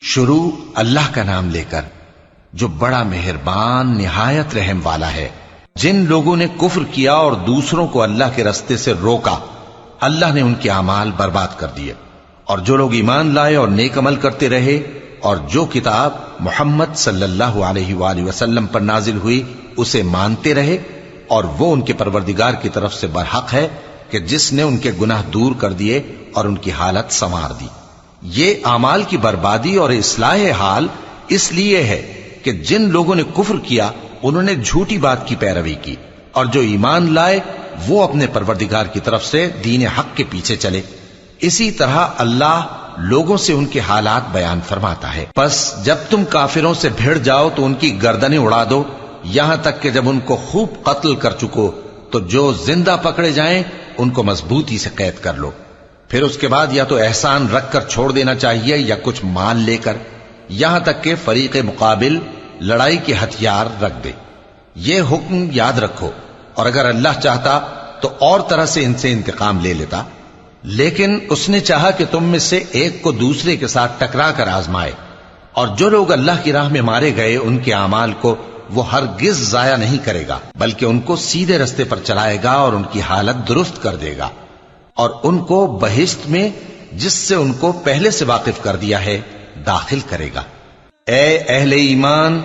شروع اللہ کا نام لے کر جو بڑا مہربان نہایت رحم والا ہے۔ جن لوگوں نے کفر کیا اور دوسروں کو اللہ کے رستے سے روکا، اللہ نے ان کے اعمال برباد کر دیے، اور جو لوگ ایمان لائے اور نیک عمل کرتے رہے اور جو کتاب محمد صلی اللہ علیہ وآلہ وسلم پر نازل ہوئی اسے مانتے رہے، اور وہ ان کے پروردگار کی طرف سے برحق ہے کہ جس نے ان کے گناہ دور کر دیے اور ان کی حالت سنوار دی۔ یہ اعمال کی بربادی اور اصلاح حال اس لیے ہے کہ جن لوگوں نے کفر کیا انہوں نے جھوٹی بات کی پیروی کی، اور جو ایمان لائے وہ اپنے پروردگار کی طرف سے دین حق کے پیچھے چلے۔ اسی طرح اللہ لوگوں سے ان کے حالات بیان فرماتا ہے۔ پس جب تم کافروں سے بھیڑ جاؤ تو ان کی گردنیں اڑا دو، یہاں تک کہ جب ان کو خوب قتل کر چکو تو جو زندہ پکڑے جائیں ان کو مضبوطی سے قید کر لو۔ پھر اس کے بعد یا تو احسان رکھ کر چھوڑ دینا چاہیے یا کچھ مال لے کر، یہاں تک کہ فریق مقابل لڑائی کے ہتھیار رکھ دے۔ یہ حکم یاد رکھو، اور اگر اللہ چاہتا تو اور طرح سے ان سے انتقام لے لیتا، لیکن اس نے چاہا کہ تم میں سے ایک کو دوسرے کے ساتھ ٹکرا کر آزمائے۔ اور جو لوگ اللہ کی راہ میں مارے گئے ان کے اعمال کو وہ ہرگز ضائع نہیں کرے گا، بلکہ ان کو سیدھے رستے پر چلائے گا اور ان کی حالت درست کر دے گا، اور ان کو بہشت میں جس سے ان کو پہلے سے واقف کر دیا ہے داخل کرے گا۔ اے اہل ایمان،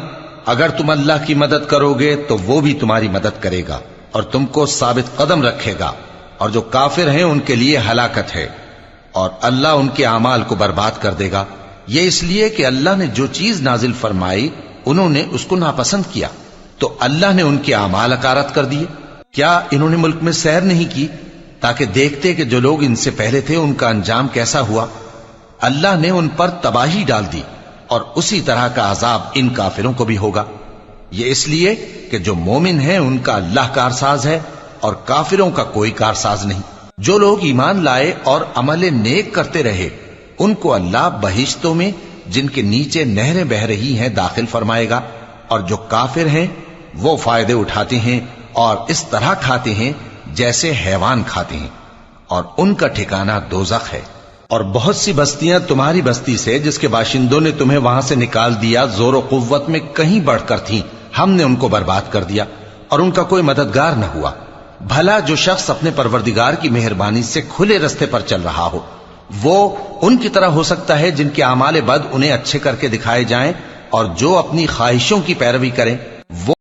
اگر تم اللہ کی مدد کرو گے تو وہ بھی تمہاری مدد کرے گا اور تم کو ثابت قدم رکھے گا، اور جو کافر ہیں ان کے لیے ہلاکت ہے، اور اللہ ان کے اعمال کو برباد کر دے گا۔ یہ اس لیے کہ اللہ نے جو چیز نازل فرمائی انہوں نے اس کو ناپسند کیا، تو اللہ نے ان کے اعمال اکارت کر دیے۔ کیا انہوں نے ملک میں سیر نہیں کی تاکہ دیکھتے کہ جو لوگ ان سے پہلے تھے ان کا انجام کیسا ہوا؟ اللہ نے ان پر تباہی ڈال دی، اور اسی طرح کا عذاب ان کافروں کو بھی ہوگا۔ یہ اس لیے کہ جو مومن ہیں ان کا اللہ کارساز ہے اور کافروں کا کوئی کارساز نہیں۔ جو لوگ ایمان لائے اور عمل نیک کرتے رہے ان کو اللہ بہشتوں میں جن کے نیچے نہریں بہ رہی ہیں داخل فرمائے گا، اور جو کافر ہیں وہ فائدے اٹھاتے ہیں اور اس طرح کھاتے ہیں جیسے حیوان کھاتے ہیں، اور ان کا ٹھکانہ دوزخ ہے۔ اور بہت سی بستیاں تمہاری بستی سے جس کے باشندوں نے تمہیں وہاں سے نکال دیا زور و قوت میں کہیں بڑھ کر تھیں، ہم نے ان کو برباد کر دیا اور ان کا کوئی مددگار نہ ہوا۔ بھلا جو شخص اپنے پروردگار کی مہربانی سے کھلے رستے پر چل رہا ہو وہ ان کی طرح ہو سکتا ہے جن کے اعمال بد انہیں اچھے کر کے دکھائے جائیں، اور جو اپنی خواہشوں کی پیروی کریں وہ